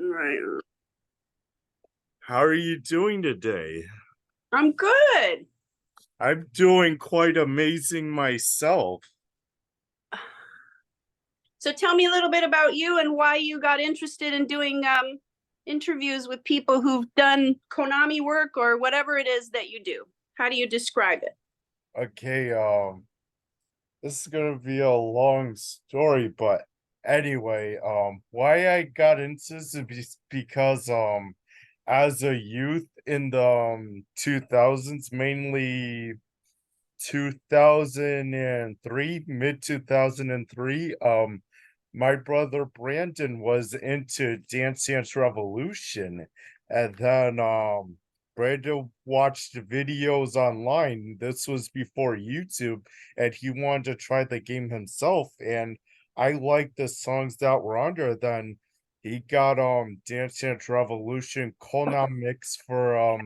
Right. How are you doing today? I'm good. I'm doing quite amazing myself. So tell me a little bit about you and why you got interested in doing interviews with people who've done Konami work or whatever it is that you do. How do you describe it? Okay, this is gonna be a long story, but anyway, why I got into this is because as a youth in the 2000s, mainly 2003, mid 2003, my brother Brandon was into Dance Dance Revolution, and then Brandon watched videos online. This was before YouTube, and he wanted to try the game himself. And I liked the songs that were under. Then he got Dance Dance Revolution Konami mix for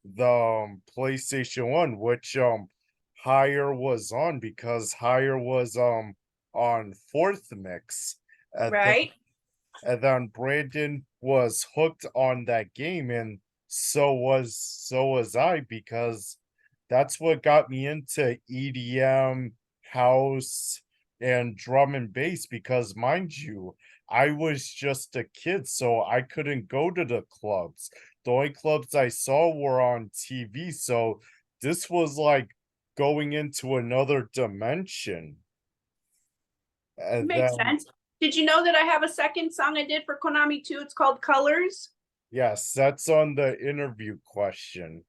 the PlayStation 1, which Higher was on because Higher was on fourth mix. And then, Right? and then Brandon was hooked on that game, and so was I, because that's what got me into EDM, house, and drum and bass. Because mind you, I was just a kid, so I couldn't go to the clubs. The only clubs I saw were on TV, so this was like going into another dimension. And Makes then, sense. Did you know that I have a second song I did for Konami too? It's called Colors. yes, that's on the interview question.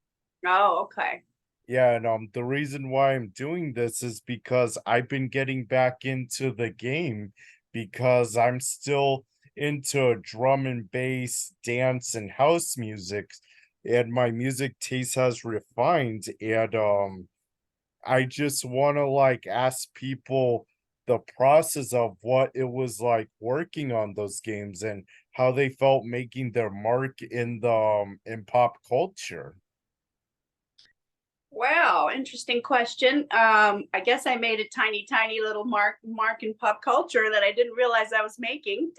Oh, okay. Yeah, and the reason why I'm doing this is because I've been getting back into the game because I'm still into drum and bass, dance, and house music, and my music taste has refined, and I just want to like ask people the process of what it was like working on those games and how they felt making their mark in the in pop culture. Wow, interesting question. I guess I made a tiny little mark in pop culture that I didn't realize I was making.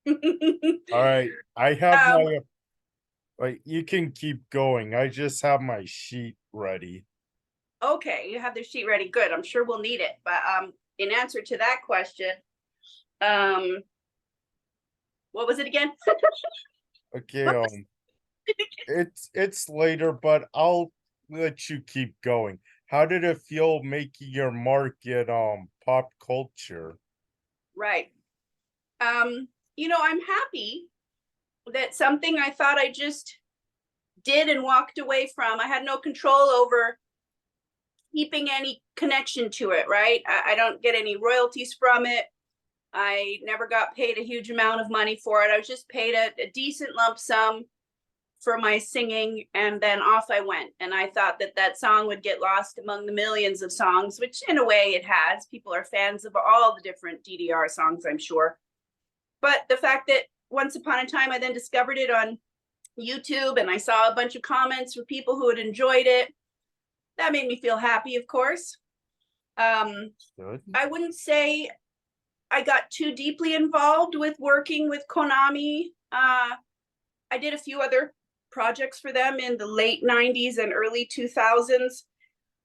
Tiny. All right, I have um, my like you can keep going. I just have my sheet ready. okay, you have the sheet ready. Good. I'm sure we'll need it. But in answer to that question, um, what was it again? Okay, it's later, but I'll let you keep going. How did it feel making your mark in pop culture? Right. I'm happy that something I thought I just did and walked away from, I had no control over keeping any connection to it, right? I don't get any royalties from it. I never got paid a huge amount of money for it. I was just paid a decent lump sum for my singing, and then off I went. And I thought that that song would get lost among the millions of songs, which in a way it has. People are fans of all the different DDR songs, I'm sure. But the fact that once upon a time I then discovered it on YouTube and I saw a bunch of comments from people who had enjoyed it, that made me feel happy, of course. Um, Good. I wouldn't say I got too deeply involved with working with Konami. I did a few other projects for them in the late 90s and early 2000s,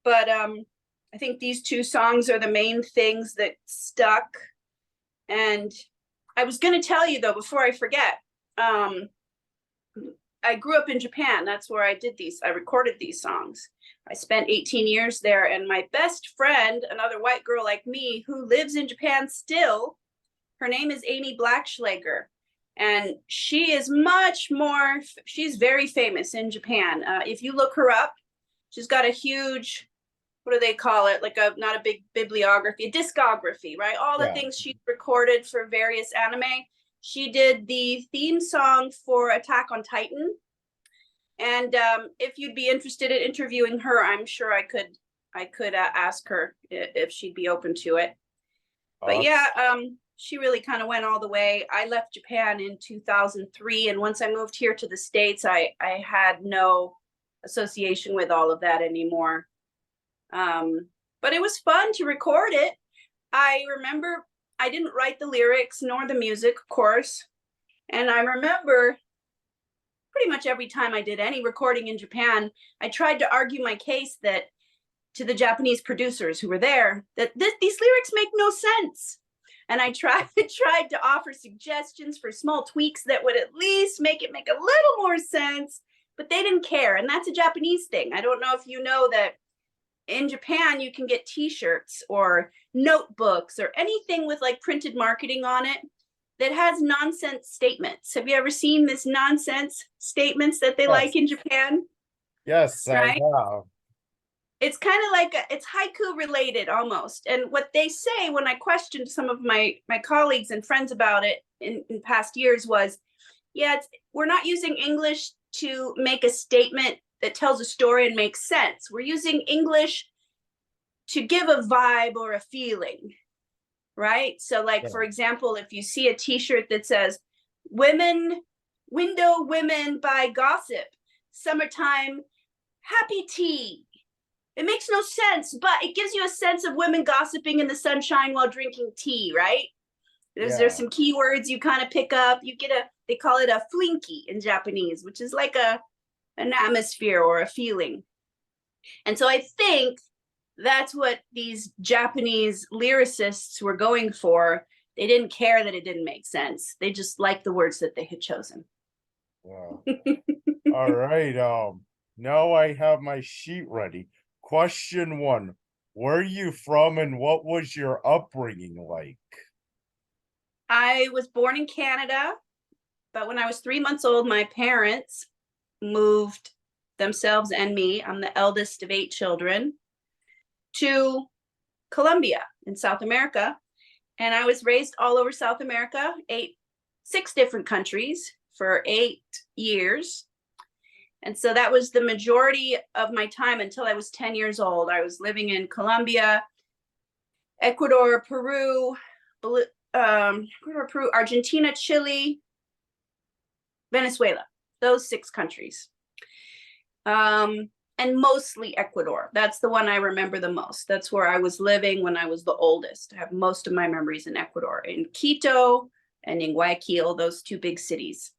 but I think these two songs are the main things that stuck. And I was going to tell you, though, before I forget, um, I grew up in Japan. That's where I recorded these songs. I spent 18 years there, and my best friend, another white girl like me who lives in Japan still, her name is Amy Blackschlager. And she is she's very famous in Japan. If you look her up, she's got a huge, what do they call it? Like not a big bibliography, a discography, right? All the Yeah. things she's recorded for various anime. She did the theme song for Attack on Titan. And if you'd be interested in interviewing her, I'm sure I could ask her if she'd be open to it. But yeah, Us. she really kind of went all the way. I left Japan in 2003, and once I moved here to the States, I had no association with all of that anymore. But it was fun to record it. I remember I didn't write the lyrics nor the music, of course. And I remember pretty much every time I did any recording in Japan, I tried to argue my case that to the Japanese producers who were there that these lyrics make no sense. And I tried to offer suggestions for small tweaks that would at least make it make a little more sense, but they didn't care. And that's a Japanese thing. I don't know if you know that in Japan you can get t-shirts or notebooks or anything with like printed marketing on it that has nonsense statements. Have you ever seen this nonsense statements that they like in Japan? Yes, I Right? have. It's kind of like it's haiku related almost. And what they say when I questioned some of my colleagues and friends about it in past years was, yeah, we're not using English to make a statement that tells a story and makes sense. We're using English to give a vibe or a feeling, right? So like, Yeah. for example, if you see a t-shirt that says women, window women buy gossip, summertime, happy tea. It makes no sense, but it gives you a sense of women gossiping in the sunshine while drinking tea, right? There's some keywords you kind of pick up. You get they call it a flinky in Japanese, which is like an atmosphere or a feeling. And so I think that's what these Japanese lyricists were going for. They didn't care that it didn't make sense. They just liked the words that they had chosen. Wow. All right. Now I have my sheet ready. Question 1. Where are you from and what was your upbringing like? I was born in Canada, but when I was 3 months old, my parents moved themselves and me, I'm the eldest of 8 children, to Colombia in South America. And I was raised all over South America, 6 different countries for 8 years. And so that was the majority of my time until I was 10 years old. I was living in Colombia, Ecuador, Peru, Argentina, Chile, Venezuela, those 6 countries. And mostly Ecuador. That's the one I remember the most. That's where I was living when I was the oldest. I have most of my memories in Ecuador, in Quito and in Guayaquil, those 2 big cities.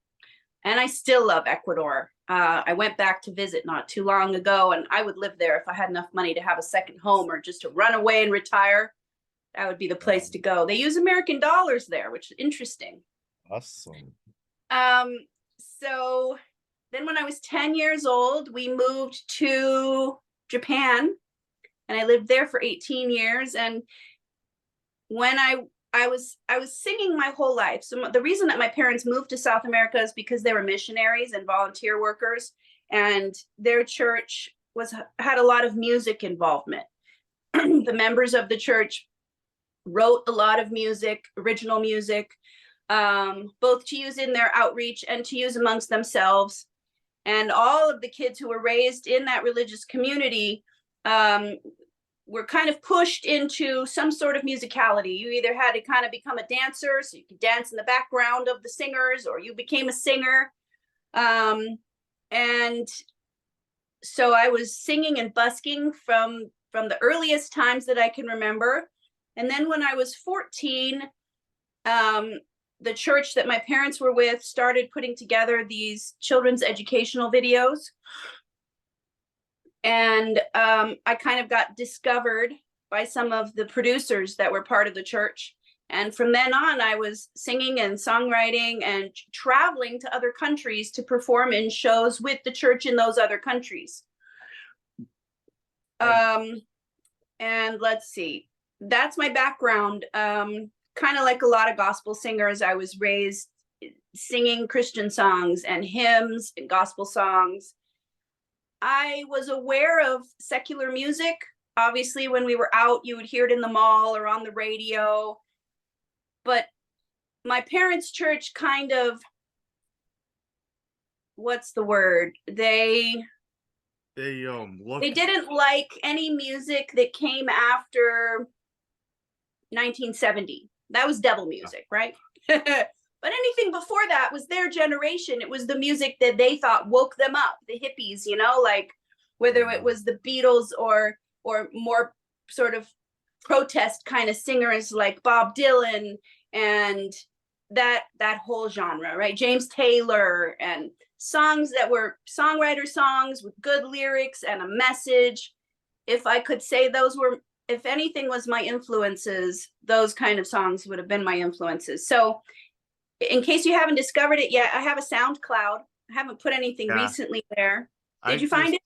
And I still love Ecuador. I went back to visit not too long ago, and I would live there if I had enough money to have a second home or just to run away and retire. That would be the place to go. They use American dollars there, which is interesting. Awesome. So then when I was 10 years old, we moved to Japan, and I lived there for 18 years. And when I was singing my whole life. So the reason that my parents moved to South America is because they were missionaries and volunteer workers, and their church had a lot of music involvement. The members of the church wrote a lot of music, original music, both to use in their outreach and to use amongst themselves. And all of the kids who were raised in that religious community were kind of pushed into some sort of musicality. You either had to kind of become a dancer, so you could dance in the background of the singers, or you became a singer. And so I was singing and busking from the earliest times that I can remember. And then when I was 14, the church that my parents were with started putting together these children's educational videos. And I kind of got discovered by some of the producers that were part of the church. And from then on, I was singing and songwriting and traveling to other countries to perform in shows with the church in those other countries. And let's see, that's my background. Kind of like a lot of gospel singers, I was raised singing Christian songs and hymns and gospel songs. I was aware of secular music. Obviously, when we were out, you would hear it in the mall or on the radio. But my parents' church kind of, what's the word? They didn't like any music that came after 1970. That was devil music, right? But anything before that was their generation. It was the music that they thought woke them up, the hippies, you know, like whether it was the Beatles or more sort of protest kind of singers like Bob Dylan and that whole genre, right? James Taylor and songs that were songwriter songs with good lyrics and a message. If I could say those were, if anything was my influences, those kind of songs would have been my influences. So in case you haven't discovered it yet, I have a SoundCloud. I haven't put anything Yeah, recently there. I Did you find just it?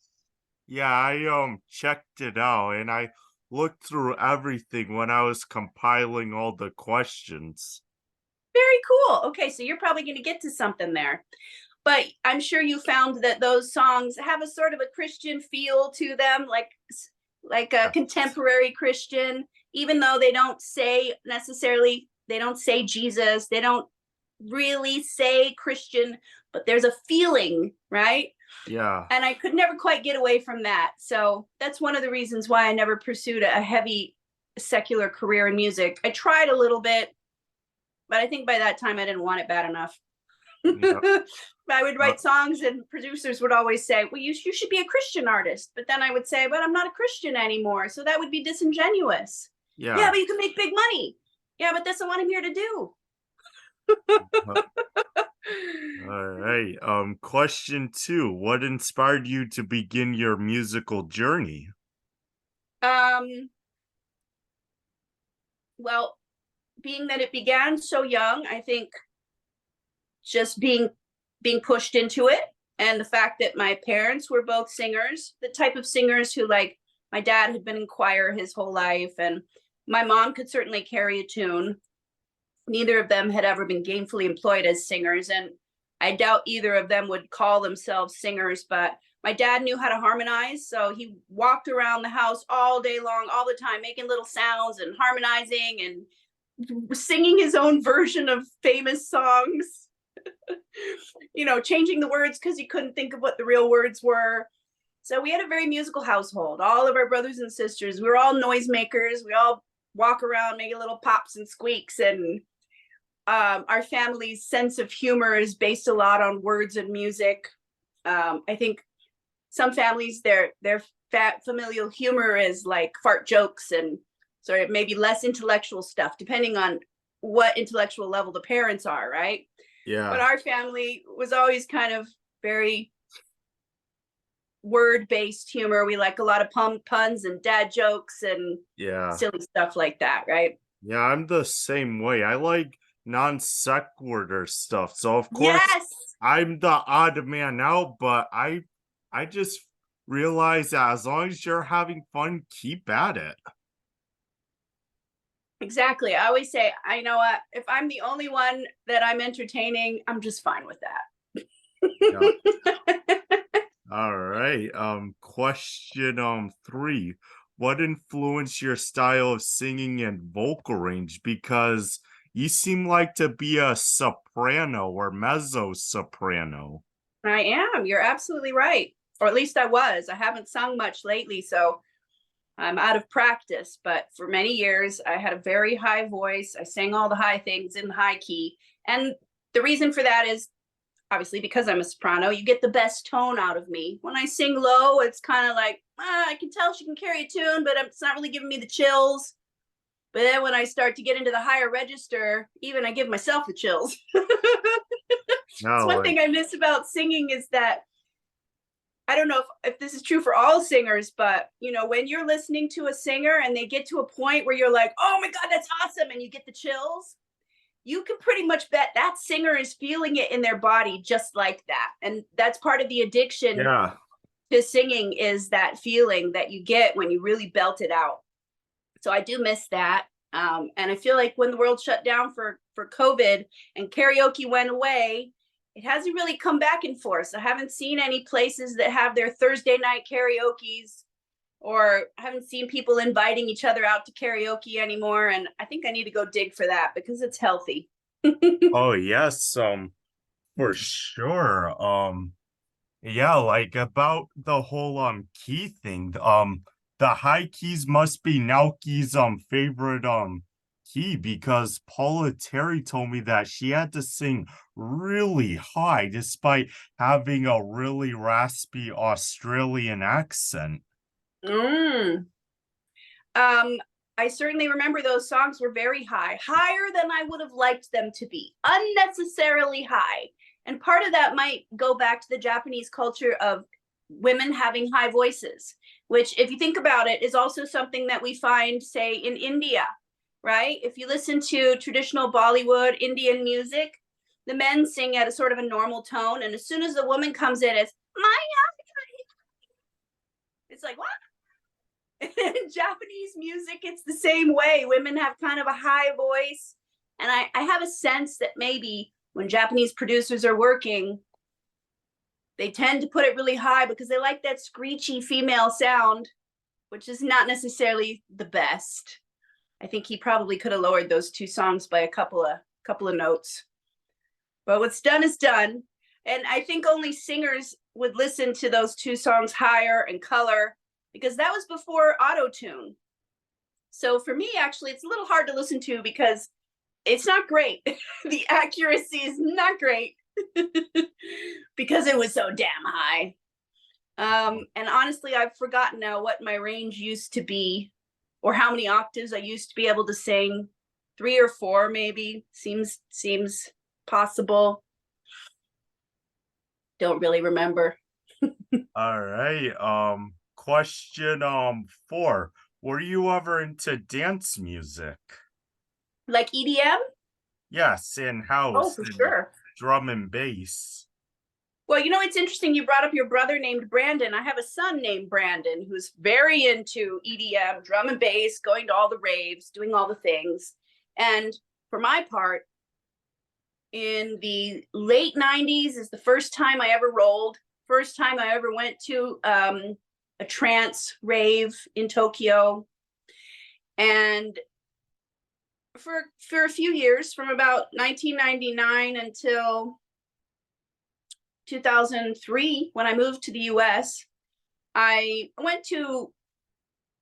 yeah, I checked it out and I looked through everything when I was compiling all the questions. Very cool. Okay, so you're probably going to get to something there. But I'm sure you found that those songs have a sort of a Christian feel to them, like a Yeah. contemporary Christian, even though they don't say necessarily, they don't say Jesus, they don't really say Christian, but there's a feeling, right? Yeah. And I could never quite get away from that. So that's one of the reasons why I never pursued a heavy secular career in music. I tried a little bit, but I think by that time I didn't want it bad enough. Yeah. I would Uh, write songs and producers would always say, well, you should be a Christian artist. But then I would say, but I'm not a Christian anymore. So that would be disingenuous. Yeah, yeah. but you can make big money. Yeah, but that's not what I'm here to do. Uh, all right. Question two. What inspired you to begin your musical journey? um, well, being that it began so young, I think just being pushed into it, and the fact that my parents were both singers, the type of singers who, like, my dad had been in choir his whole life, and my mom could certainly carry a tune. Neither of them had ever been gainfully employed as singers, and I doubt either of them would call themselves singers, but my dad knew how to harmonize, so he walked around the house all day long, all the time, making little sounds and harmonizing and singing his own version of famous songs. Changing the words because he couldn't think of what the real words were. So we had a very musical household. All of our brothers and sisters, we were all noisemakers. We all walk around making little pops and squeaks. And our family's sense of humor is based a lot on words and music. I think some families, their familial humor is like fart jokes and sort of maybe less intellectual stuff, depending on what intellectual level the parents are, right? But Yeah. our family was always kind of very word-based humor. We like a lot of puns and dad jokes and Yeah. silly stuff like that, right? Yeah, I'm the same way. I like non sequitur stuff. So of course Yes, I'm the odd man out, but I just realize that as long as you're having fun, keep at it. exactly. I always say, I know what, if I'm the only one that I'm entertaining, I'm just fine with Yeah. that. All right. Question three. What influenced your style of singing and vocal range? Because you seem like to be a soprano or mezzo soprano. I am. You're absolutely right. Or at least I was. I haven't sung much lately, so I'm out of practice. But for many years, I had a very high voice. I sang all the high things in the high key. And the reason for that is obviously because I'm a soprano, you get the best tone out of me. When I sing low, it's kind of like, I can tell she can carry a tune, but it's not really giving me the chills. But then when I start to get into the higher register, even I give myself the chills. It's No, one thing I miss about singing is that I don't know if this is true for all singers, but when you're listening to a singer and they get to a point where you're like, oh my God, that's awesome, and you get the chills, you can pretty much bet that singer is feeling it in their body just like that. And that's part of the addiction yeah. to singing, is that feeling that you get when you really belt it out. So I do miss that. And I feel like when the world shut down for COVID and karaoke went away, it hasn't really come back in force. I haven't seen any places that have their Thursday night karaoke's, or I haven't seen people inviting each other out to karaoke anymore. And I think I need to go dig for that because it's healthy. Oh yes, for sure. Yeah, like about the whole key thing. The high keys must be Naoki's favorite key because Paula Terry told me that she had to sing really high despite having a really raspy Australian accent. Mm. Um, I certainly remember those songs were very high, higher than I would have liked them to be, unnecessarily high. And part of that might go back to the Japanese culture of women having high voices, which, if you think about it, is also something that we find, say, in India, right? If you listen to traditional Bollywood Indian music, the men sing at a sort of a normal tone, and as soon as the woman comes in, it's my, it's like, what? In Japanese music, it's the same way. Women have kind of a high voice. And I have a sense that maybe when Japanese producers are working, they tend to put it really high because they like that screechy female sound, which is not necessarily the best. I think he probably could have lowered those two songs by a couple of notes. But what's done is done. And I think only singers would listen to those two songs, Higher and Color, because that was before auto-tune. So for me, actually, it's a little hard to listen to because it's not great. The accuracy is not great because it was so damn high. And honestly, I've forgotten now what my range used to be or how many octaves I used to be able to sing. 3 or 4 maybe seems possible. Don't really remember. All right. Question 4. Were you ever into dance music? Like EDM? Yes, in Oh, house for and sure. drum and bass. Well, you know, it's interesting you brought up your brother named Brandon. I have a son named Brandon who's very into EDM, drum and bass, going to all the raves, doing all the things. And for my part, in the late 90s is the first time I ever rolled, first time I ever went to a trance rave in Tokyo. And for a few years, from about 1999 until 2003, when I moved to the US, I went to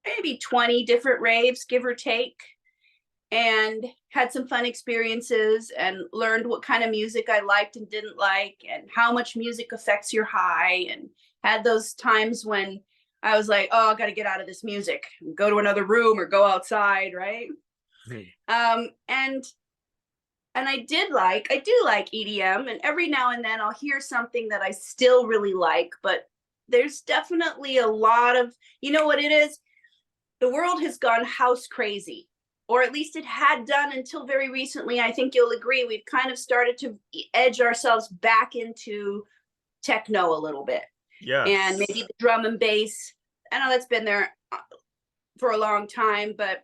maybe 20 different raves, give or take, and had some fun experiences and learned what kind of music I liked and didn't like and how much music affects your high, and had those times when I was like, oh, I got to get out of this music, go to another room or go outside, right? And I do like EDM, and every now and then I'll hear something that I still really like, but there's definitely a lot of, you know what it is? The world has gone house crazy, or at least it had done until very recently. I think you'll agree, we've kind of started to edge ourselves back into techno a little bit. And maybe Yes. the drum and bass. I know that's been there for a long time, but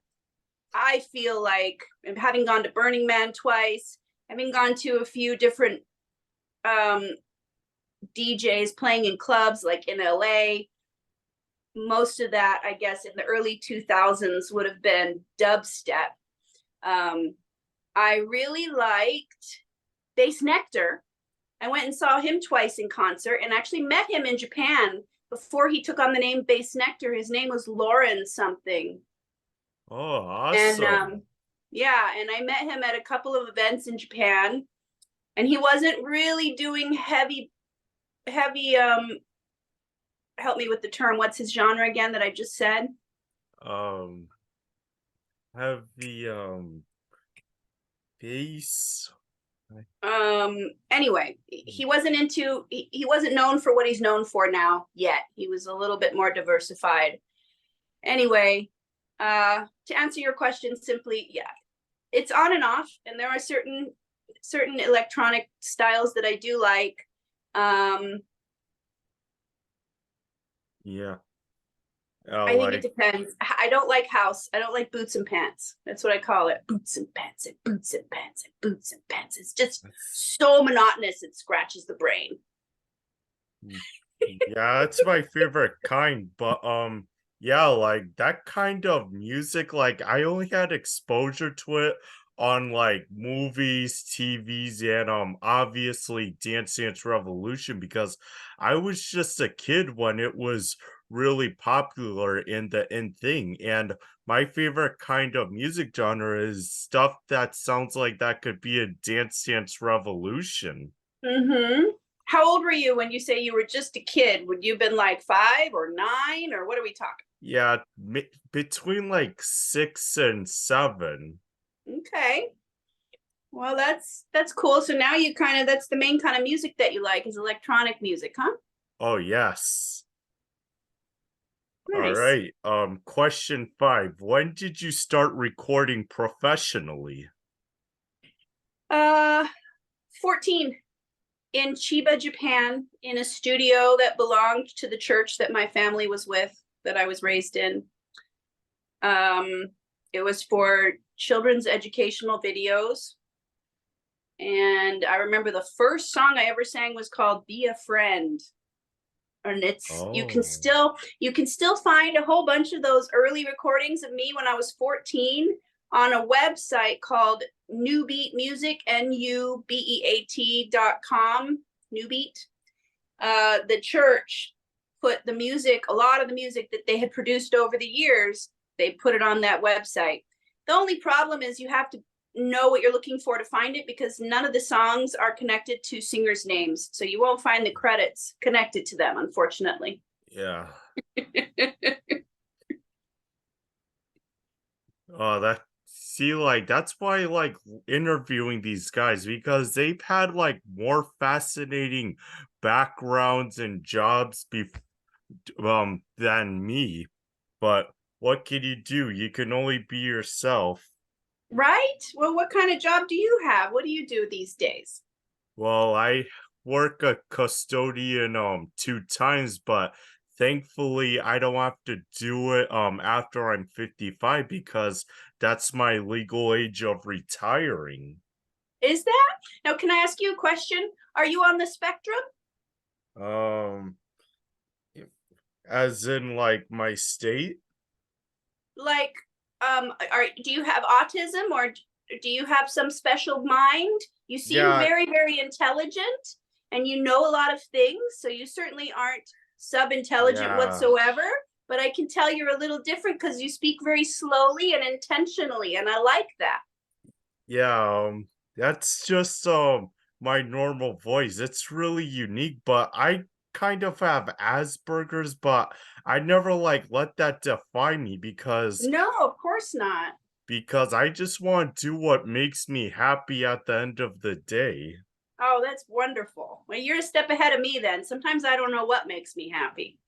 I feel like, having gone to Burning Man twice, having gone to a few different DJs playing in clubs like in LA, most of that, I guess, in the early 2000s would have been dubstep. I really liked Bass Nectar. I went and saw him twice in concert and actually met him in Japan before he took on the name Bass Nectar. His name was Lauren something. Oh, And awesome. yeah, and I met him at a couple of events in Japan, and he wasn't really doing heavy help me with the term, what's his genre again that I just said? Um, have the bass. Anyway, he wasn't into he wasn't known for what he's known for now yet. He was a little bit more diversified. Anyway, to answer your question simply, yeah, it's on and off, and there are certain electronic styles that I do like. Yeah. I think it Like depends. I don't like house. I don't like boots and pants. That's what I call it. Boots and pants and boots and pants and boots and pants. It's just that's so monotonous, it scratches the brain. yeah, it's my favorite kind, but yeah, like that kind of music, like I only had exposure to it on like movies, TVs, and obviously Dance Dance Revolution because I was just a kid when it was really popular in the in thing. And my favorite kind of music genre is stuff that sounds like that could be a Dance Dance Revolution. Mm-hmm. How old were you when you say you were just a kid? Would you have been like 5 or 9, or what are we talking? Yeah, between like 6 and 7. Okay. Well, that's cool. So now you kind of that's the main kind of music that you like is electronic music, huh? Oh yes. All Nice. right. Question 5. When did you start recording professionally? Uh, 14 in Chiba, Japan, in a studio that belonged to the church that my family was with, that I was raised in. Um, it was for children's educational videos. And I remember the first song I ever sang was called Be a Friend. And it's Oh. you can still find a whole bunch of those early recordings of me when I was 14 on a website called New Beat Music, NUBEAT.com, New Beat. The church put the music, a lot of the music that they had produced over the years, they put it on that website. The only problem is you have to know what you're looking for to find it, because none of the songs are connected to singers' names. So you won't find the credits connected to them, unfortunately. Yeah. That see, like that's why I like interviewing these guys because they've had like more fascinating backgrounds and jobs than me. But what can you do? You can only be yourself. Right? Well, what kind of job do you have? What do you do these days? Well, I work a custodian 2 times, but thankfully I don't have to do it after I'm 55 because that's my legal age of retiring. Is that? Now, can I ask you a question? Are you on the spectrum? Um as in like my state? Like, do you have autism, or do you have some special mind? You seem Yeah, very, very intelligent, and you know a lot of things, so you certainly aren't sub-intelligent yeah. whatsoever, but I can tell you're a little different because you speak very slowly and intentionally, and I like that. Yeah, that's just my normal voice. It's really unique, but I kind of have Asperger's, but I never like let that define me No, of course not. because I just want to do what makes me happy at the end of the day. Oh, that's wonderful. Well, you're a step ahead of me then. Sometimes I don't know what makes me happy.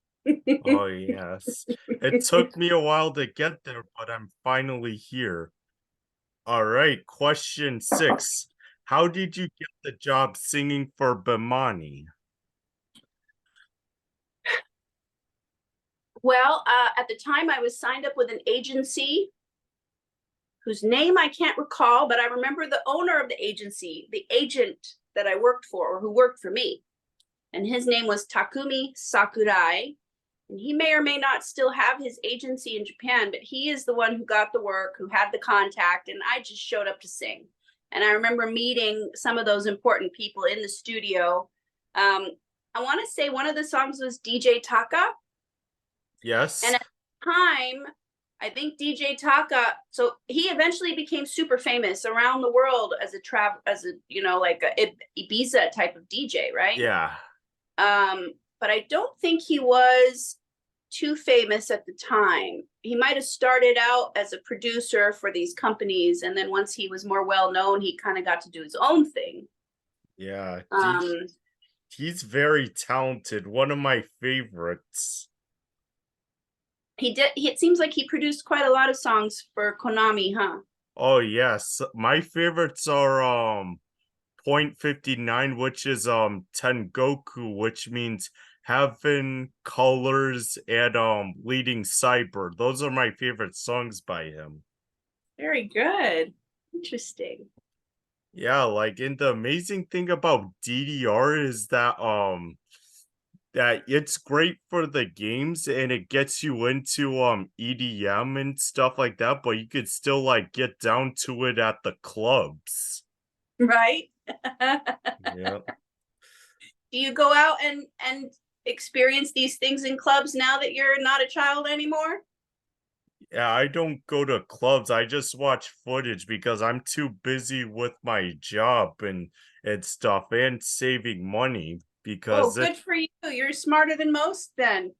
Oh yes. It took me a while to get there, but I'm finally here. All right, question 6. How did you get the job singing for Bimani? Well, at the time I was signed up with an agency whose name I can't recall, but I remember the owner of the agency, the agent that I worked for, or who worked for me. And his name was Takumi Sakurai. And he may or may not still have his agency in Japan, but he is the one who got the work, who had the contact, and I just showed up to sing. And I remember meeting some of those important people in the studio. I want to say one of the songs was DJ Taka. And Yes. at the time, I think DJ Taka, so he eventually became super famous around the world as a like a Ibiza type of DJ, right? Yeah. But I don't think he was too famous at the time. He might have started out as a producer for these companies, and then once he was more well known, he kind of got to do his own thing. Yeah. Um, He's very talented. One of my favorites. he did. It seems like he produced quite a lot of songs for Konami, huh? Oh yes. My favorites are point 59, which is Tengoku, which means heaven, colors, and leading cyber. Those are my favorite songs by him. Very good. Interesting. Yeah, like and the amazing thing about DDR is that it's great for the games and it gets you into EDM and stuff like that, but you could still like get down to it at the clubs. Right? Yeah. Do you go out and experience these things in clubs now that you're not a child anymore? Yeah, I don't go to clubs. I just watch footage because I'm too busy with my job and stuff and saving money Oh, because it, good for you. You're smarter than most then.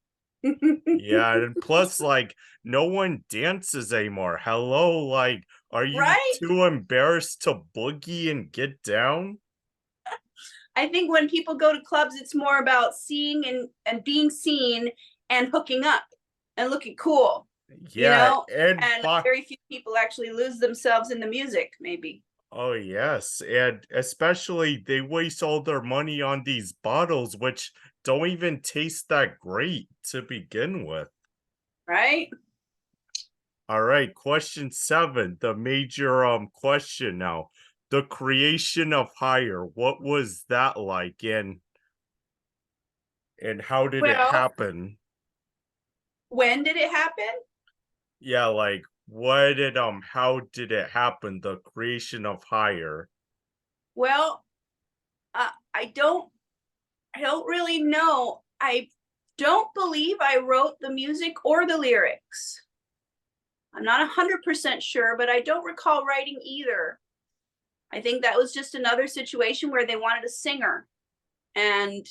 yeah, and plus, like, no one dances anymore. Hello, like, are you Right? too embarrassed to boogie and get down? I think when people go to clubs, it's more about seeing and being seen and hooking up and looking cool, you Yeah, know? and And very few people actually lose themselves in the music, maybe. oh yes, and especially they waste all their money on these bottles, which don't even taste that great to begin with. Right? All right, question 7, the major question now. The creation of hire, what was that like and how did it Well, happen? when did it happen? Yeah, like what did how did it happen? The creation of hire. Well, uh, I don't I don't really know. I don't believe I wrote the music or the lyrics. I'm not 100% sure, but I don't recall writing either. I think that was just another situation where they wanted a singer. And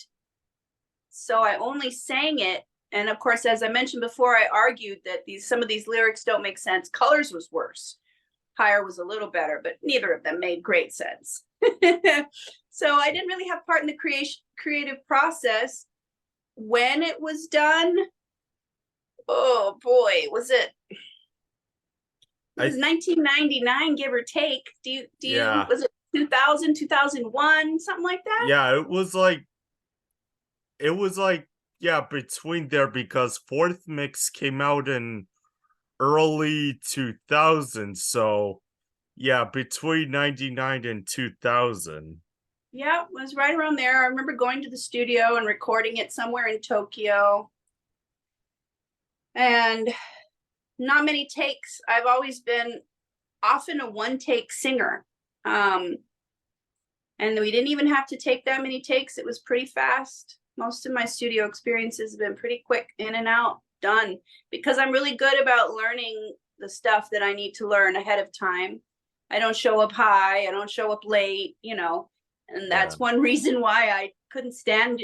so I only sang it. And of course, as I mentioned before, I argued that some of these lyrics don't make sense. Colors was worse. Higher was a little better, but neither of them made great sense. So I didn't really have part in the creative process. When it was done, oh boy, was it? It I was 1999, give or take. Do you yeah. was it 2000, 2001, something like that? Yeah, it was like yeah, between there because fourth mix came out in early 2000, so yeah, between 99 and 2000. Yeah, it was right around there. I remember going to the studio and recording it somewhere in Tokyo. And not many takes. I've always been often a one take singer. Um, and we didn't even have to take that many takes. It was pretty fast. Most of my studio experiences have been pretty quick, in and out, done, because I'm really good about learning the stuff that I need to learn ahead of time. I don't show up high, I don't show up late, and Yeah. that's one reason why I couldn't stand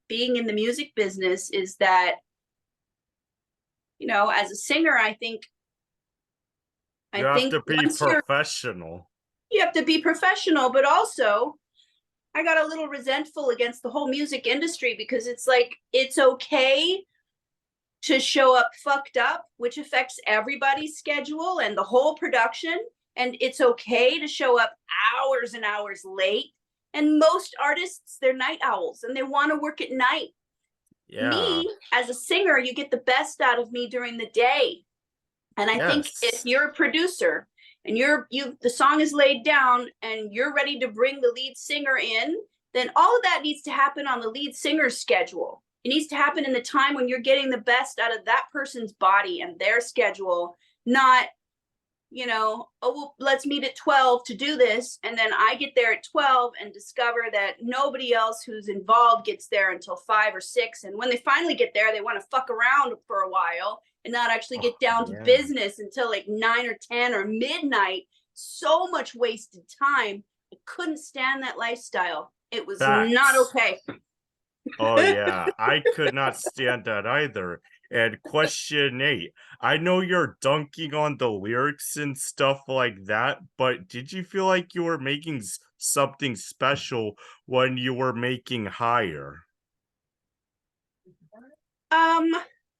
being in the music business is that, as a singer, I You have think to be once professional. you have to be professional, but also I got a little resentful against the whole music industry because it's like it's okay to show up fucked up, which affects everybody's schedule and the whole production. And it's okay to show up hours and hours late. And most artists, they're night owls and they want to work at night. Yeah. Me, as a singer, you get the best out of me during the day. And I think if Yes. you're a producer and the song is laid down and you're ready to bring the lead singer in, then all of that needs to happen on the lead singer's schedule. It needs to happen in the time when you're getting the best out of that person's body and their schedule, not, oh, well, let's meet at 12 to do this. And then I get there at 12 and discover that nobody else who's involved gets there until 5 or 6. And when they finally get there, they want to fuck around for a while and not actually Oh, get down to yeah. business until like 9 or 10 or midnight. So much wasted time. I couldn't stand that lifestyle. It was not Facts. okay. Oh yeah, I could not stand that either. And question 8. I know you're dunking on the lyrics and stuff like that, but did you feel like you were making something special when you were making higher? um,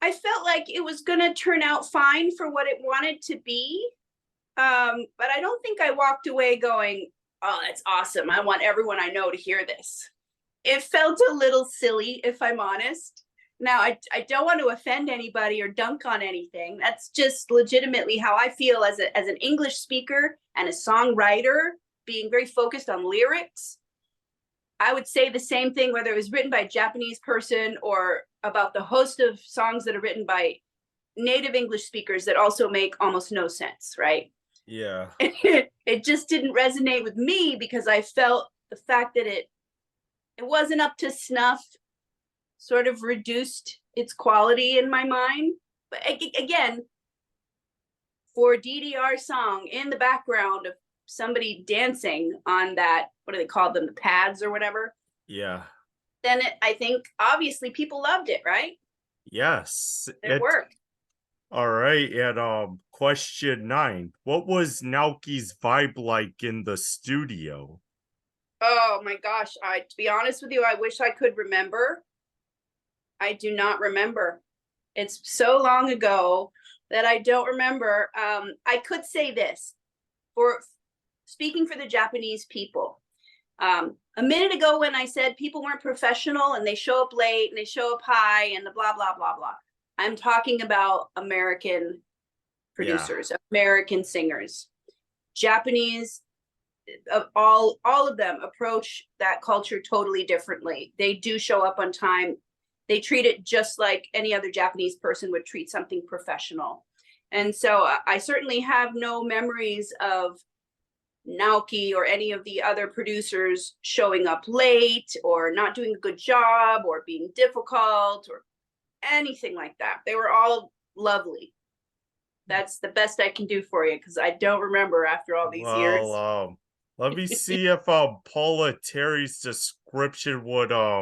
I felt like it was gonna turn out fine for what it wanted to be. But I don't think I walked away going, "Oh, that's awesome. I want everyone I know to hear this." It felt a little silly, if I'm honest. Now, I don't want to offend anybody or dunk on anything. That's just legitimately how I feel as an English speaker and a songwriter, being very focused on lyrics. I would say the same thing whether it was written by a Japanese person or about the host of songs that are written by native English speakers that also make almost no sense, right? Yeah. It just didn't resonate with me because I felt the fact that it wasn't up to snuff sort of reduced its quality in my mind. But again, for a DDR song in the background of somebody dancing on that, what do they call them, the pads or whatever? Yeah. then I think obviously people loved it, right? Yes, It worked. all right. And question 9. What was Naoki's vibe like in the studio? Oh my gosh, to be honest with you, I wish I could remember. I do not remember. It's so long ago that I don't remember. I could say this for speaking for the Japanese people. A minute ago, when I said people weren't professional and they show up late and they show up high and the blah, blah, blah, blah, I'm talking about American Yeah. producers, American singers. Japanese, all of them approach that culture totally differently. They do show up on time. They treat it just like any other Japanese person would treat something professional. And so I certainly have no memories of Naoki or any of the other producers showing up late or not doing a good job or being difficult or anything like that. They were all lovely. That's the best I can do for you because I don't remember after all these Well, years. let me see if Paula Terry's description would Jog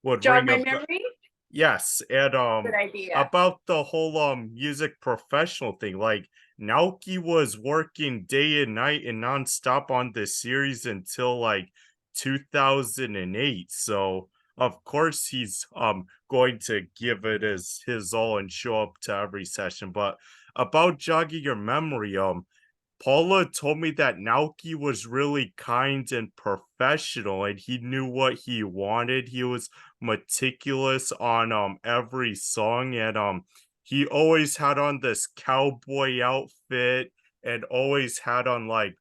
ring my a memory? yes, and Good idea. about the whole music professional thing, like Naoki was working day and night and nonstop on this series until like 2008. So of course he's going to give it as his all and show up to every session. But about jogging your memory, Paula told me that Naoki was really kind and professional and he knew what he wanted. He was meticulous on every song and he always had on this cowboy outfit and always had on like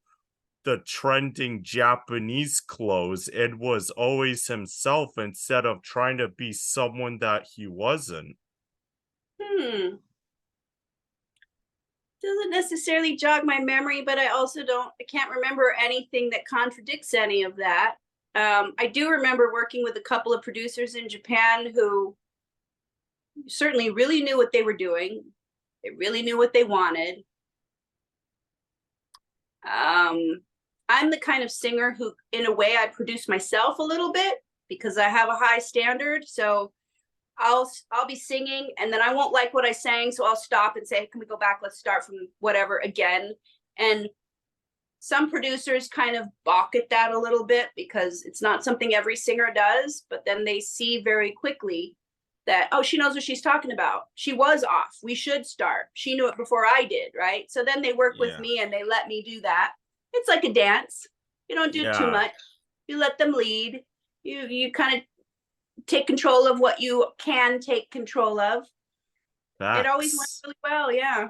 the trending Japanese clothes and was always himself instead of trying to be someone that he wasn't. Hmm. Doesn't necessarily jog my memory, but I can't remember anything that contradicts any of that. I do remember working with a couple of producers in Japan who certainly really knew what they were doing. They really knew what they wanted. I'm the kind of singer who, in a way, I produce myself a little bit because I have a high standard. So I'll be singing and then I won't like what I sang, so I'll stop and say, hey, can we go back? Let's start from whatever again. And some producers kind of balk at that a little bit because it's not something every singer does, but then they see very quickly that, oh, she knows what she's talking about. She was off. We should start. She knew it before I did, right? So then they work with Yeah. me and they let me do that. It's like a dance. You don't do too Yeah. much. You let them lead. You kind of take control of what you can take control of. It always went Facts. really well, yeah.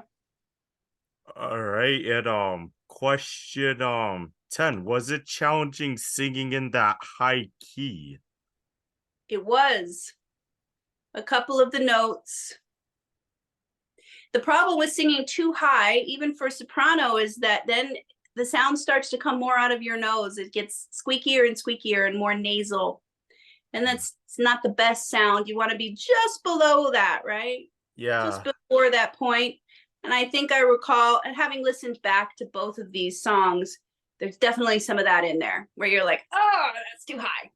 All right, and question 10. Was it challenging singing in that high key? It was a couple of the notes. The problem with singing too high, even for soprano, is that then the sound starts to come more out of your nose. It gets squeakier and squeakier and more nasal. And that's not the best sound. You want to be just below that, right? Just Yeah. before that point. And I think I recall, and having listened back to both of these songs, there's definitely some of that in there where you're like, oh, that's too high.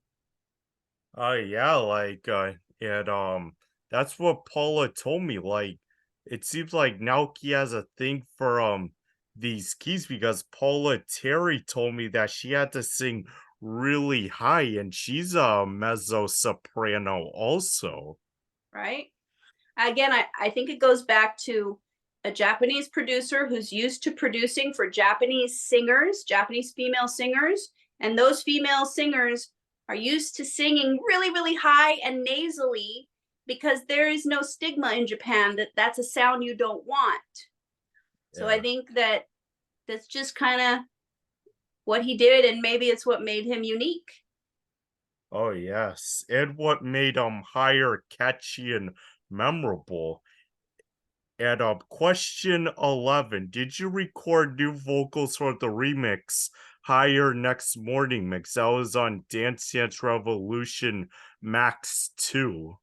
Oh yeah, like and that's what Paula told me. Like it seems like Naoki has a thing for these keys because Paula Terry told me that she had to sing really high and she's a mezzo soprano also. Right? Again, I think it goes back to a Japanese producer who's used to producing for Japanese singers, Japanese female singers, and those female singers are used to singing really, really high and nasally because there is no stigma in Japan that that's a sound you don't want. So I Yeah. think that that's just kind of what he did, and maybe it's what made him unique. Oh yes, and what made higher catchy and memorable. And question 11, did you record new vocals for the remix Higher Next Morning Mix? That was on Dance Dance Revolution Max 2.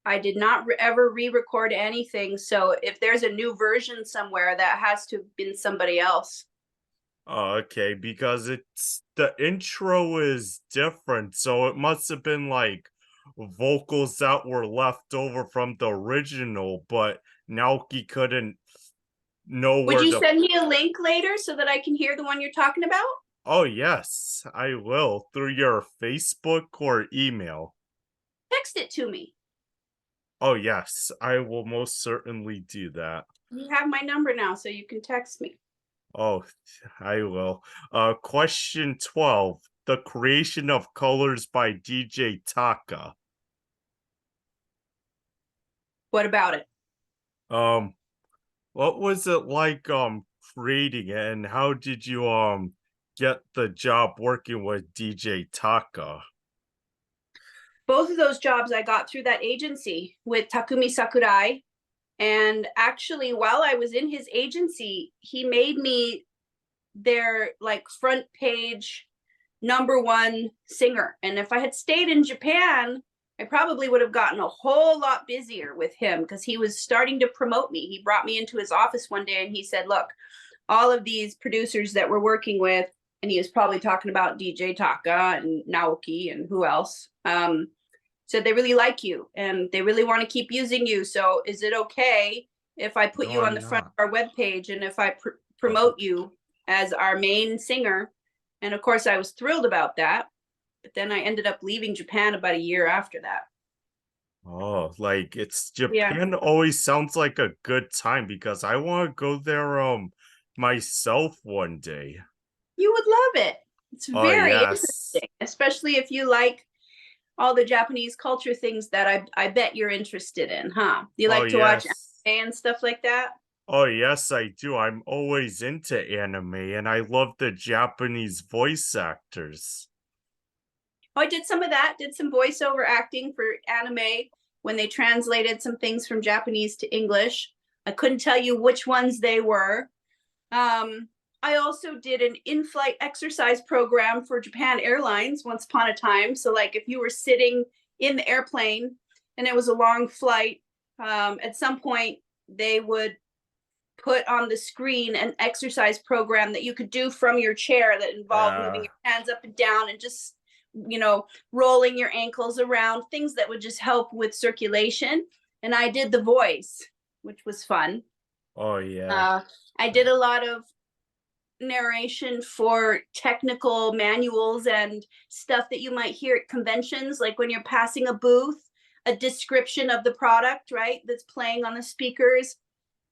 I did not ever re-record anything, so if there's a new version somewhere, that has to have been somebody else. Oh, okay, because it's the intro is different, so it must have been like vocals that were left over from the original, but Naoki couldn't know Would where you the send me a link later so that I can hear the one you're talking about? Oh yes, I will through your Facebook or email. Text it to me. Oh yes, I will most certainly do that. You have my number now, so you can text me. Oh, I will. Question 12. The creation of colors by DJ Taka. What about it? Um, what was it like creating it and how did you get the job working with DJ Taka? Both of those jobs I got through that agency with Takumi Sakurai. And actually, while I was in his agency, he made me their like front page #1 singer. And if I had stayed in Japan, I probably would have gotten a whole lot busier with him because he was starting to promote me. He brought me into his office one day and he said, look, all of these producers that we're working with, and he was probably talking about DJ Taka and Naoki and who else, said they really like you and they really want to keep using you. So is it okay if I put you Or on the front not? of our webpage and if I promote you as our main singer? And of course, I was thrilled about that. But then I ended up leaving Japan about a year after that. Oh, like it's Yeah, Japan always sounds like a good time because I want to go there myself one day. you would love it. It's Oh very yes. interesting, especially if you like all the Japanese culture things that I bet you're interested in, huh? You Oh like to watch yes. anime and stuff like that? Oh yes, I do. I'm always into anime and I love the Japanese voice actors. Oh, I did some of that, did some voiceover acting for anime when they translated some things from Japanese to English. I couldn't tell you which ones they were. I also did an in-flight exercise program for Japan Airlines once upon a time. So, like, if you were sitting in the airplane and it was a long flight, at some point they would put on the screen an exercise program that you could do from your chair that involved moving Uh, your hands up and down and just, rolling your ankles around, things that would just help with circulation. And I did the voice, which was fun. oh yeah. Uh, I did a lot of narration for technical manuals and stuff that you might hear at conventions, like when you're passing a booth, a description of the product, right? That's playing on the speakers.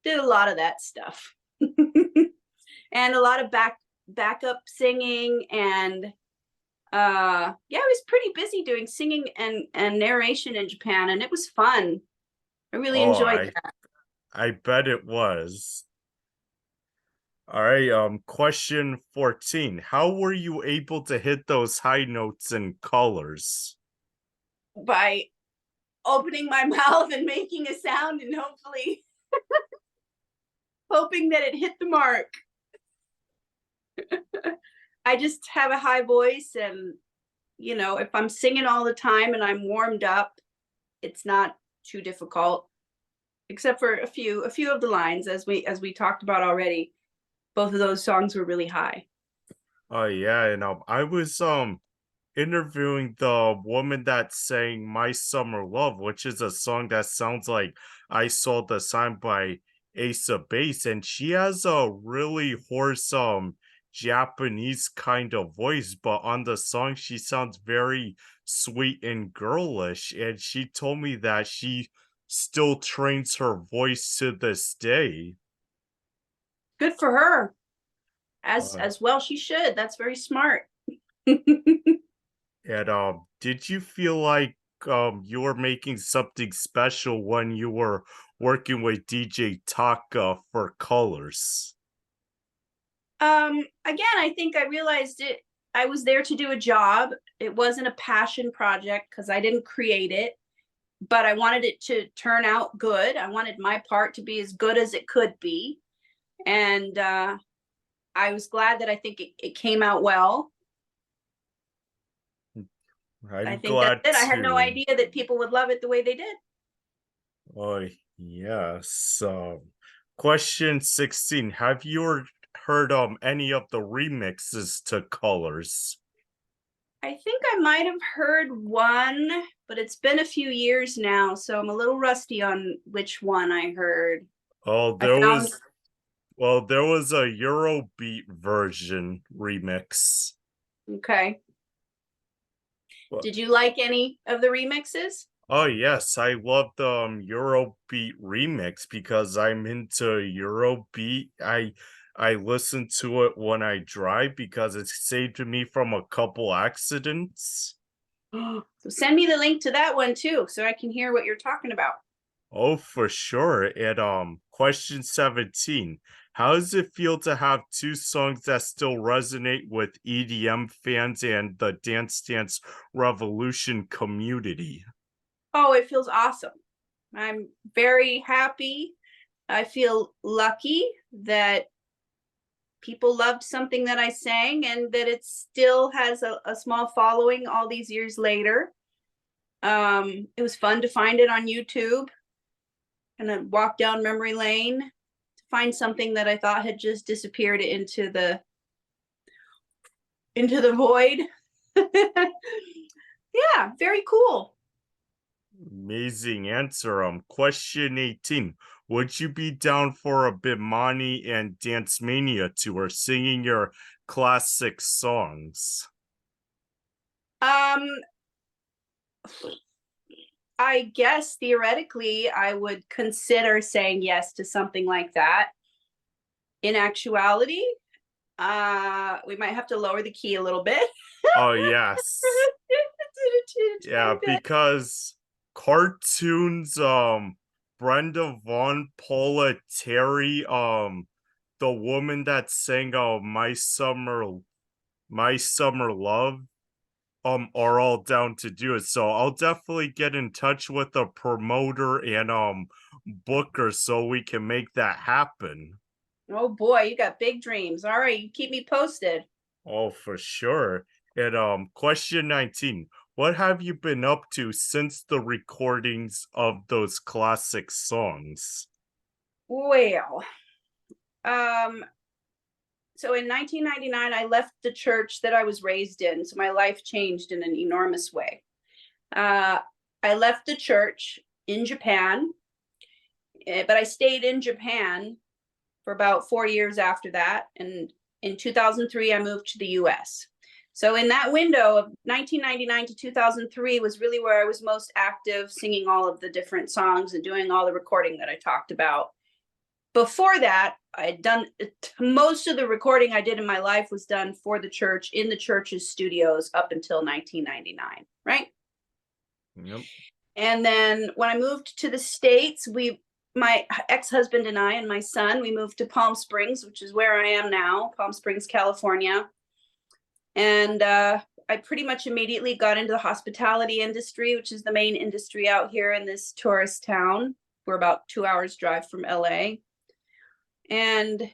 Did a lot of that stuff. And a lot of backup singing and yeah, I was pretty busy doing singing and narration in Japan and it was fun. I really Oh, enjoyed I that. I bet it was. All right, question 14. How were you able to hit those high notes and colors? By opening my mouth and making a sound and hopefully hoping that it hit the mark. I just have a high voice and if I'm singing all the time and I'm warmed up, it's not too difficult except for a few of the lines as we talked about already. Both of those songs were really high. Oh yeah, and I was interviewing the woman that sang My Summer Love, which is a song that sounds like I Saw the Sign by Ace of Base, and she has a really hoarse Japanese kind of voice, but on the song she sounds very sweet and girlish, and she told me that she still trains her voice to this day. Good for her. as Uh, as well she should. That's very smart. and did you feel like you were making something special when you were working with DJ Taka for colors? Again, I think I realized it. I was there to do a job. It wasn't a passion project because I didn't create it, but I wanted it to turn out good. I wanted my part to be as good as it could be. And I was glad that I think it came out well. I I'm think that's glad it. I had no too. idea that people would love it the way they did. Oh yes. Question 16. heard any of the remixes to Colors. I think I might have heard one, but it's been a few years now, so I'm a little rusty on which one I heard. Oh, I found there was a Eurobeat version remix. okay. Well, Did you like any of the remixes? oh yes, I love the Eurobeat remix because I'm into Eurobeat. I listen to it when I drive because it saved me from a couple accidents. So send me the link to that one too, so I can hear what you're talking about. Oh, for sure. And question 17. How does it feel to have two songs that still resonate with EDM fans and the Dance Dance Revolution community? Oh, it feels awesome. I'm very happy. I feel lucky that people loved something that I sang and that it still has a small following all these years later. It was fun to find it on YouTube and then walk down memory lane to find something that I thought had just disappeared into the void. Yeah, very cool. Amazing answer. Question 18. Would you be down for a Bimani and Dance Mania tour singing your classic songs? Um, I guess theoretically I would consider saying yes to something like that. In actuality, we might have to lower the key a little bit. Oh, yes. Yeah, because cartoons, Brenda Vaughn, Paula Terry, the woman that sang My Summer Love, are all down to do it. So I'll definitely get in touch with the promoter and booker so we can make that happen. Oh boy, you got big dreams. All right, you keep me posted. Oh, for sure. And question 19. What have you been up to since the recordings of those classic songs? Well, um, so in 1999, I left the church that I was raised in. So my life changed in an enormous way. Uh, I left the church in Japan, but I stayed in Japan for about 4 years after that. And in 2003, I moved to the US. So in that window of 1999 to 2003 was really where I was most active, singing all of the different songs and doing all the recording that I talked about. Before that, I'd done most of the recording I did in my life was done for the church in the church's studios up until 1999, right? Yep. And then when I moved to the States, my ex-husband and I and my son, we moved to Palm Springs, which is where I am now, Palm Springs, California. And I pretty much immediately got into the hospitality industry, which is the main industry out here in this tourist town. We're about 2 hours drive from LA. And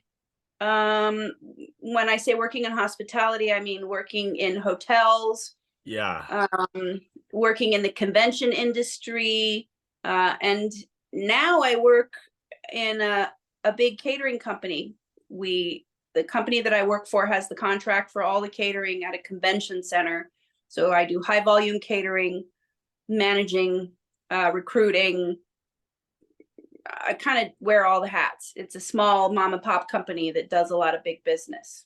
when I say working in hospitality, I mean working in hotels, Yeah. working in the convention industry, and now I work in a big catering company. The company that I work for has the contract for all the catering at a convention center. So I do high volume catering, managing, recruiting. I kind of wear all the hats. It's a small mom and pop company that does a lot of big business.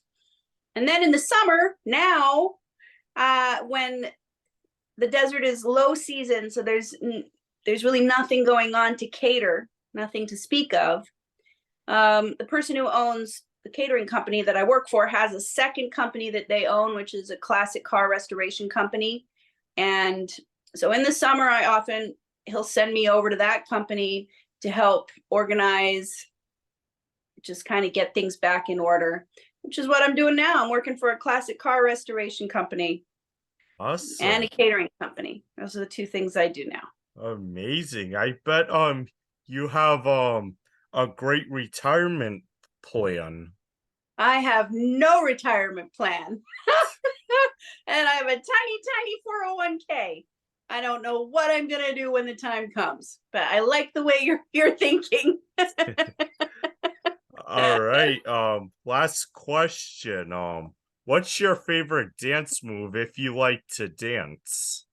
And then in the summer, now, when the desert is low season, so there's really nothing going on to cater, nothing to speak of. The person who owns the catering company that I work for has a second company that they own, which is a classic car restoration company. And so in the summer, he'll send me over to that company to help organize, just kind of get things back in order, which is what I'm doing now. I'm working for a classic car restoration company and Awesome. a catering company. Those are the two things I do now. Amazing. I bet you have a great retirement plan. I have no retirement plan. And I have a tiny, tiny 401k. I don't know what I'm gonna do when the time comes, but I like the way you're thinking. All right. Last question. What's your favorite dance move if you like to dance?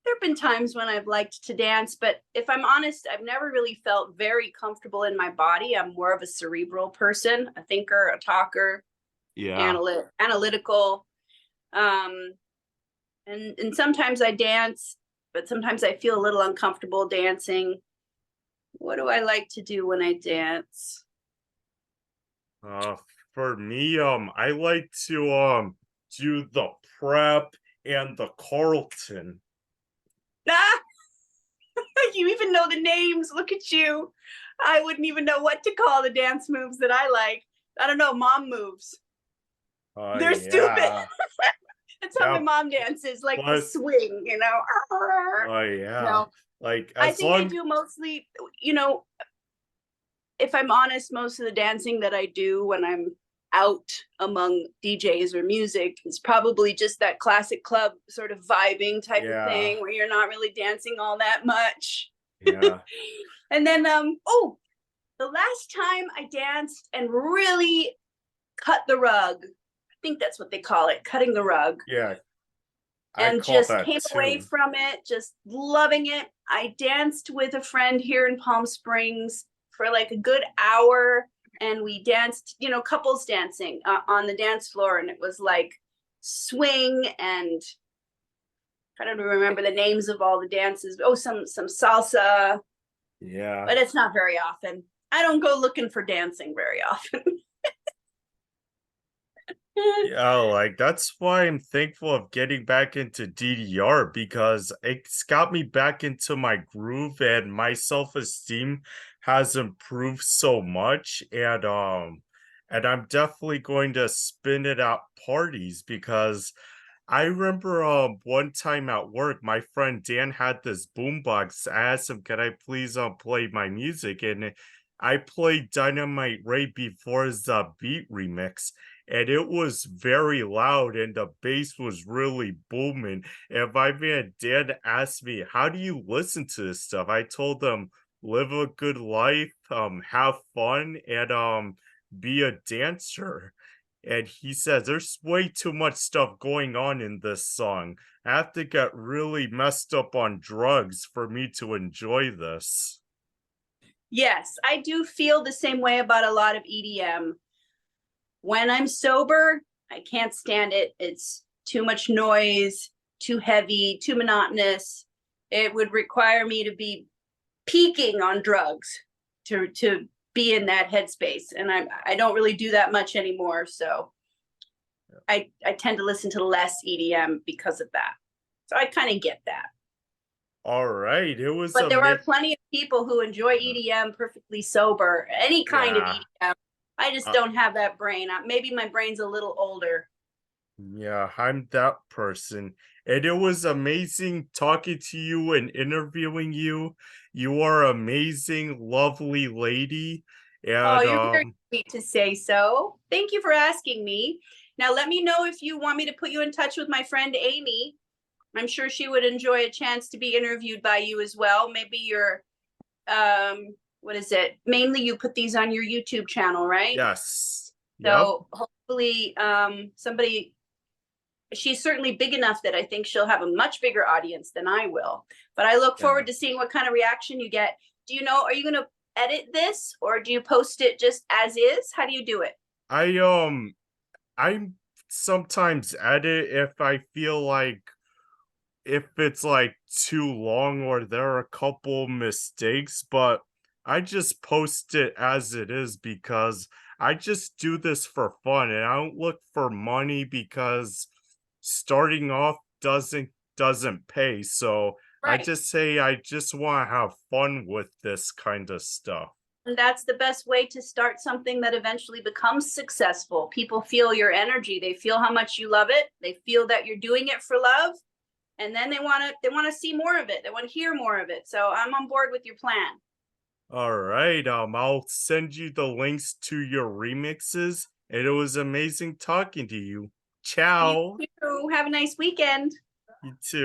There have been times when I've liked to dance, but if I'm honest, I've never really felt very comfortable in my body. I'm more of a cerebral person, a thinker, a talker, Yeah. analytical. Um, and sometimes I dance, but sometimes I feel a little uncomfortable dancing. What do I like to do when I dance? Uh, for me, I like to do the prep and the Carlton. Ah, you even know the names. Look at you. I wouldn't even know what to call the dance moves that I like. I don't know, mom moves. They're stupid. Yeah. That's how my Yeah, mom dances, like the but swing, you know. yeah. No, Like I as think I long do mostly, you know, if I'm honest, most of the dancing that I do when I'm out among DJs or music is probably just that classic club sort of vibing type of yeah, thing where you're not really dancing all that much. yeah, And then oh, the last time I danced and really cut the rug, I think that's what they call it, cutting the rug, yeah, I and call just that came away too. from it just loving it. I danced with a friend here in Palm Springs for like a good hour, and we danced, couples dancing on the dance floor, and it was like swing and I don't remember the names of all the dances. Oh, some salsa, Yeah. but it's not very often. I don't go looking for dancing very often. Yeah, like that's why I'm thankful of getting back into DDR because it's got me back into my groove and my self-esteem has improved so much and I'm definitely going to spin it at parties because I remember one time at work my friend Dan had this boombox. I asked him, "Can I please play my music?" And I played Dynamite Ray before the beat remix and it was very loud and the bass was really booming. And my man Dan asked me, "How do you listen to this stuff?" I told him, "Live a good life, have fun, and be a dancer." And he says, "There's way too much stuff going on in this song. I have to get really messed up on drugs for me to enjoy this." Yes, I do feel the same way about a lot of EDM. When I'm sober, I can't stand it. It's too much noise, too heavy, too monotonous. It would require me to be peaking on drugs to be in that headspace, and I don't really do that much anymore. So I tend to listen to less EDM because of that. So I kind of get that. All right, it was But a there are myth. plenty of people who enjoy EDM perfectly sober, any kind of Yeah. EDM. I just don't have that brain. Maybe my brain's a little older. Yeah, I'm that person. And it was amazing talking to you and interviewing you. You are amazing, lovely lady. Oh, And you're very sweet to say so. Thank you for asking me. Now, let me know if you want me to put you in touch with my friend Amy. I'm sure she would enjoy a chance to be interviewed by you as well. Maybe you're, what is it? Mainly you put these on your YouTube channel, right? yes. Yep. So hopefully, somebody, she's certainly big enough that I think she'll have a much bigger audience than I will. But I look Yeah. forward to seeing what kind of reaction you get. Do you know, are you going to edit this or do you post it just as is? How do you do it? I I sometimes edit if I feel like if it's like too long or there are a couple mistakes, but I just post it as it is because I just do this for fun and I don't look for money because starting off doesn't pay. So I Right. just say I just want to have fun with this kind of stuff. And that's the best way to start something that eventually becomes successful. People feel your energy. They feel how much you love it. They feel that you're doing it for love. And then they want to see more of it. They want to hear more of it. So I'm on board with your plan. All right, I'll send you the links to your remixes. And it was amazing talking to you. You Ciao. too. Have a nice weekend. You too.